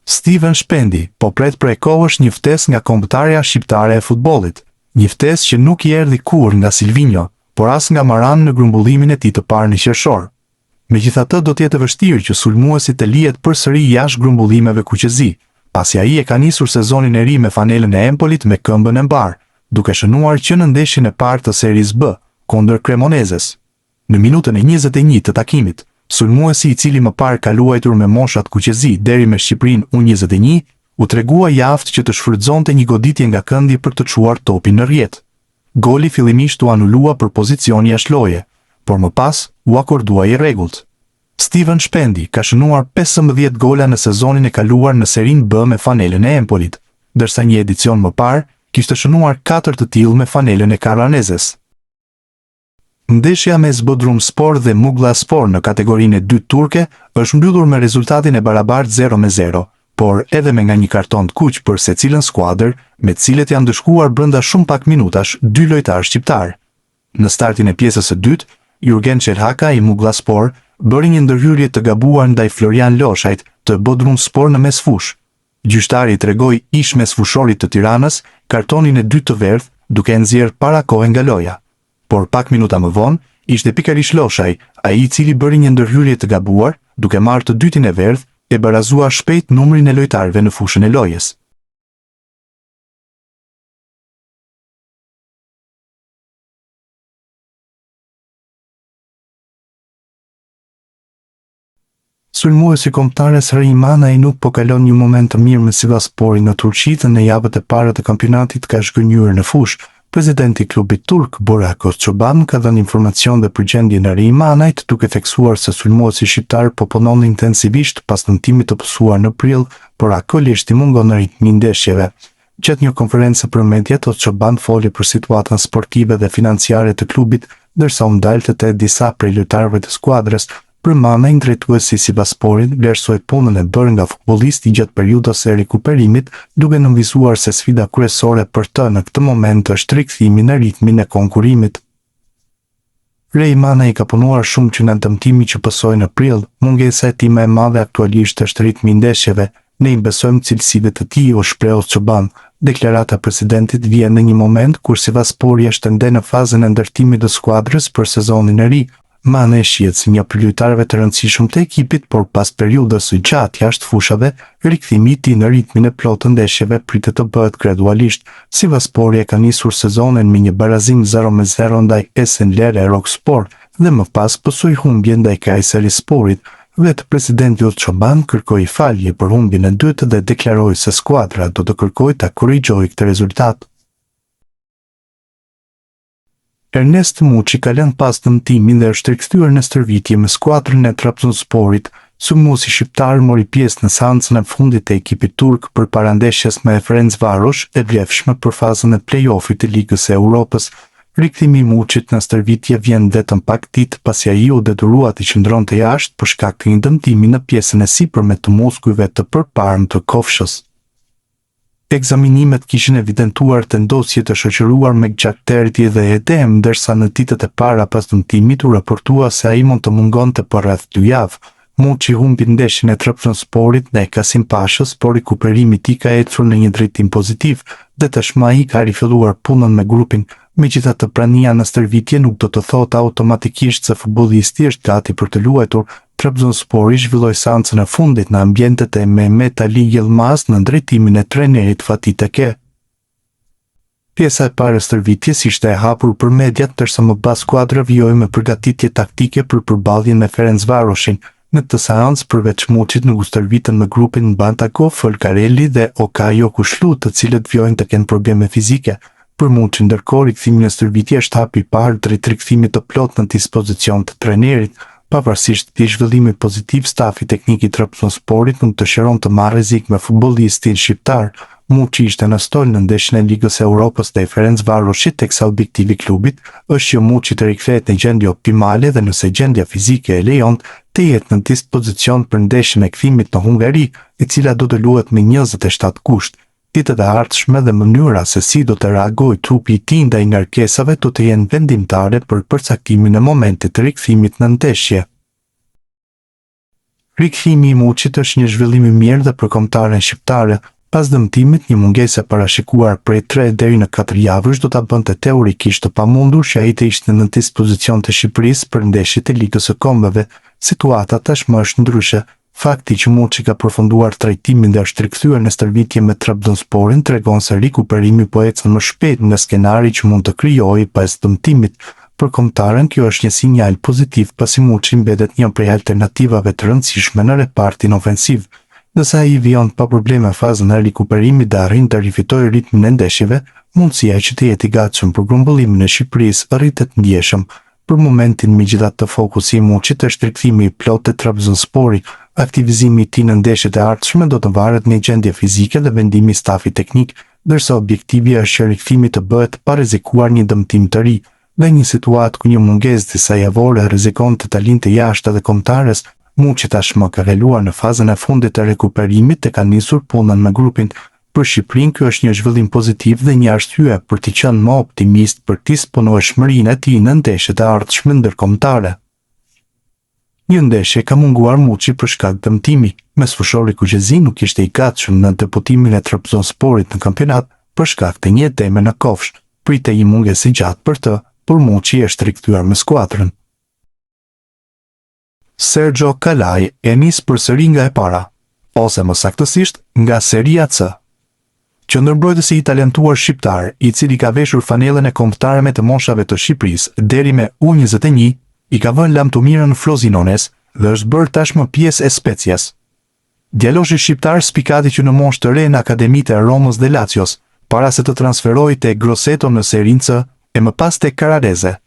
Steven Shpendi po pret prej kohësh një ftesë nga kombëtarja shqiptare e futbollit, një ftesë që nuk i erdhi kurrë nga Silvinho, por as nga Maran në grumbullimin e tij të parë në qershor. Megjithatë, do të jetë vështirë që sulmuesi të lihet përsëri jashtë grumbullimeve kuqezi, pasi ai e ka nisur sezonin e ri me fanelën e Empolit me këmbën e mbar, duke shënuar që në ndeshjen e parë të Series B kundër Cremonezes. Në minutën e 21 të takimit, sulmuesi i cili më parë ka luajtur me moshat kuqezi deri me Shqipërinë U21, u tregua javë që të shfrytëzonte një goditje nga këndi për të çuar topin në rrjet. Goli fillimisht u anulua për pozicion jashtëloje, por më pas u akordua i rregullt. Steven Shpendi ka shënuar 15 gola në sezonin e kaluar në Serin B me fanelën e Empolit, ndërsa një edicion më parë kishte shënuar 4 të tillë me fanelën e Karanezes. Ndeshja mes Bodrumspor dhe Muğlaspor në kategorinë e dytë turke është mbyllur me rezultatin e barabartë 0-0, por edhe me nga një karton të kuq për secilën skuadër, me të cilët janë dëshkuar brenda shumë pak minutash dy lojtarë shqiptar. Në startin e pjesës së dytë, Jurgen Çelhaka i Muğlaspor bëri një ndërhyrje të gabuar ndaj Florian Loshajt të Bodrumspor në mesfush. Gjyqtari tregoi ish mesfushorit të Tiranës kartonin e dytë të verdh, duke nxjerrë para kohë nga loja. Por pak minuta më vonë, ishte pikërisht Loshaj, ai i cili bëri një ndërhyrje të gabuar, duke marrë të dytin e verdh, e barazua shpejt numrin e lojtarëve në fushën e lojës. Sulmuesi kombëtares Rejmanaj nuk po kalon një moment të mirë me Sivasporin në Turqi dhe në javët e para të kampionatit ka zhgënjur në fushë. Presidenti i klubit turk, Burak Özçoban, ka dhënë informacion dhe për gjendjen e Rejmanajt, duke theksuar se sulmuesi shqiptar po punon intensivisht pas tentimit të pësuar në prill, por aktualisht i mungon në ritmin ndeshjeve. Gjatë një konferencë për mediat, Özçoban foli për situatën sportive dhe financiare të klubit, ndërsa u ndalte te disa prej lojtarëve të skuadrës. Rejmanaj, drejtuesi i Sivasporit, vlerësoi punën e bërë nga futbollisti gjatë periudhës së rikuperimit, duke nënvizuar se sfida kryesore për të në këtë moment është rikthimi në ritmin e konkurrimit. Rejmanaj ka punuar shumë që në dëmtimi që pësoi në prill, mungesa e tij më e madhe aktualisht është ritmi i ndeshjeve. Ne i besojmë cilësive të tij, u shpreh Özçoban. Deklarata e presidentit vjen në një moment kur Sivaspori është ende në fazën e ndërtimit të skuadrës për sezonin e ri. Mane shihet si një prej lojtarëve të rëndësishëm të ekipit, por pas periudhës së gjatë jashtë fushave, rikthimi i tij në ritmin e plotë të ndeshjeve pritet të bëhet gradualisht. Sivaspori e ka nisur sezonin me një barazim 0-0 ndaj Esenler Erokspor dhe më pas pësoi humbje ndaj Kayserisporit. Vetë presidenti Özçoban kërkoi falje për humbjen e dytë dhe deklaroi se skuadra do të kërkojë ta korrigjojë këtë rezultat. Ernest Muçi ka lënë pas dëmtimin dhe është rikthyer në stërvitje me skuadrën e Trabzonsporit. Sulmuesi shqiptar mori pjesë në seancën e fundit të ekipit turk përpara ndeshjes me Ferencvarosh e vlefshme për fazën e play-offit të Ligës së Europës. Rikthimi i Muçit në stërvitje vjen vetëm pak ditë pasi ai u detyrua të qëndronte jashtë për shkak të një dëmtimi në pjesën e sipërme të muskujve të përparme të kofshës. Ekzaminimet kishin evidentuar tendosje të shoqëruar me gjaktertje dhe edem, ndërsa në ditët e para pas dëmtimit u raportua se ai mund të mungonte për rreth 2 javë. Muçi humbi ndeshjen e Trabzonsporit ndaj Kasimpashës, por rikuperimi i tij ka ecur në një drejtim pozitiv dhe tashmë ai ka rifilluar punën me grupin. Megjithatë, prania në stërvitje nuk do të thotë automatikisht se futbollisti është gati për të luajtur. Trabzonspori zhvilloi seancën e fundit në ambientet e Mehmet Ali Yilmaz në drejtimin e trajnerit Fatih Tekke. Pjesa e parë e stërvitjes ishte e hapur për mediat, ndërsa më pas skuadra vijoi me përgatitje taktike për përballjen me Ferencvaroshin. Në këtë seancë, përveç Muçit, nuk u stërvitën me grupin Bantako, Folcarelli dhe Okayo Kushlu, të cilët vijojnë të kenë probleme fizike. Për Muçin, ndërkohë, rikthimi në stërvitje është hapi i parë drejt rikthimit të plotë në dispozicion të trajnerit. Pavarësisht të zhvillimit pozitiv, stafi teknik i Trabzonsporit nuk dëshiron të marrë rrezik me futbollistin shqiptar. Muçi ishte në stol në ndeshjen e Ligës së Europës ndaj Ferencvaroshit, teksa objektivi i klubit është që Muçi të rikthehet në gjendje optimale dhe nëse gjendja fizike e lejon, të jetë në dispozicion për ndeshjen e kthimit në Hungari, e cila do të luhet me 27 kusht. Ditët e ardhshme dhe mënyra se si do të reagojë trupi i tij ndaj ngarkesave do të jenë vendimtare për përcaktimin e momentit të rikthimit në ndeshje. Rikthimi i Muçit është një zhvillim i mirë dhe për kombëtaren shqiptare. Pas dëmtimit, një mungesë e parashikuar prej 3 deri në 4 javësh do ta bënte teorikisht të pamundur që ai të ishte në dispozicion të Shqipërisë për ndeshjet e Ligës së Kombeve. Situata tashmë është ndryshe. Fakti që Muçi ka përfunduar trajtimin dhe është rikthyer në stërvitje me Trabzonsporin tregon se rikuperimi po ecën më shpejt nga skenari që mund të krijojë pas dëmtimit. Për kombëtaren kjo është një sinjal pozitiv pasi Muçi mbetet një prej alternativave të rëndësishme në repartin ofensiv. Nëse ai vijon pa probleme fazën e rikuperimit dhe arrin të rifitojë ritmin e ndeshjeve, mundësia që të jetë i gatshëm për grumbullimin e Shqipërisë rritet ndjeshëm. Për momentin, megjithatë, fokusi i Muçit është rikthimi i plotë të Trabzonsporit. Aktivizimi i tij në ndeshjet e ardhshme do të varet nga gjendja fizike dhe vendimi i stafit teknik, ndërsa objektivi është që rikthimi të bëhet pa rrezikuar një dëmtim të ri. Në një situatë ku një mungesë disa javore rrezikon të talinte jashtë dhe kombëtares, Muçi tashmë ka kaluar në fazën e fundit të rikuperimit dhe ka nisur punën me grupin. Për Shqipërinë kjo është një zhvillim pozitiv dhe një arsye për të qenë më optimist për disponueshmërinë e tij në ndeshjet e ardhshme ndërkombëtare. Një ndeshje ka munguar Muçi për shkak të dëmtimit. Mesfushori Kuqezi nuk ishte i gatshëm në debutimin e Trabzonsporit në kampionat për shkak të një edeme në kofsh. Pritej një mungesë gjatë për të, por Muçi është rikthyer me skuadrën. Sergio Calai e nis përsëri nga e para, ose më saktësisht nga Seria C. Qendërmbrojtësi i talentuar shqiptar, i cili ka veshur fanellën e kombëtarëve të moshave të Shqipërisë deri me U21, i ka vënë lam të mirën Frozinones dhe është bërë tashmë pjesë e Specias. Djaloshi shqiptar spikati që në moshë të re në akademitë e Romës dhe Lazios, para se të transferojë te Grosseto në Serinë C e më pas te Carrarese.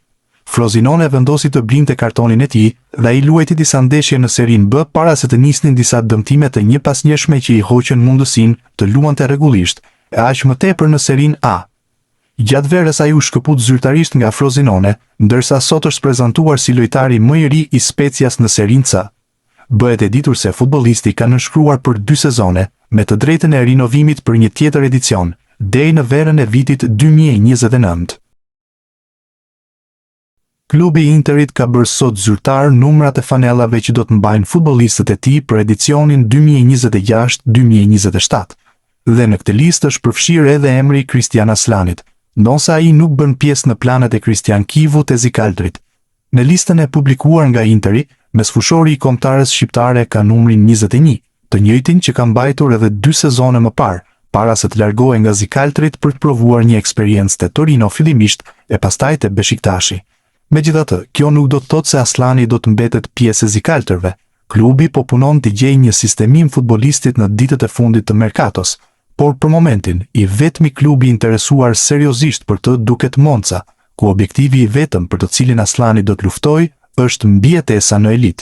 Frosinone vendosi të blinte kartonin e tij dhe ai luajti disa ndeshje në Serinë B para se të nisnin disa dëmtime të njëpasnjëshme që i hoqën mundësinë të luante rregullisht, e aq më tepër në Serinë A. Gjatë verës ai u shkëput zyrtarisht nga Frosinone, ndërsa sot është prezantuar si lojtari më i ri i Specias në Serinë C. Bëhet e ditur se futbollisti ka nënshkruar për 2 sezone, me të drejtën e rinovimit për një tjetër edicion, deri në verën e vitit 2029. Klubi i Interit ka bërë sot zyrtar numrat e fanellave që do të mbajnë futbollistët e tij për edicionin 2026-2027. Dhe në këtë listë është përfshirë edhe emri i Kristian Aslanit, ndonse ai nuk bën pjesë në planet e Kristian Kivut e Zikaldrit. Në listën e publikuar nga Interi, mesfushori i kombëtares shqiptare ka numrin 21, të njëjtin që ka mbajtur edhe 2 sezone më parë, para se të largohej nga Zikaldrit për të provuar një eksperiencë te Torino fillimisht e pastaj te Beşiktashi. Megjithatë, kjo nuk do të thotë se Aslani do të mbetet pjesë e Zikaldrëve. Klubi po punon të gjejë një sistemim futbollistit në ditët e fundit të merkatos, por për momentin, i vetmi klubi interesuar seriozisht për të duket Monza, ku objektivi i vetëm për të cilin Aslani do të luftojë është mbijetesa në elit.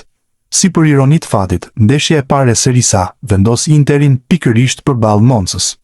Si për ironi të fatit, ndeshja e parë e Serie A vendos Interin pikërisht përballë Monzës.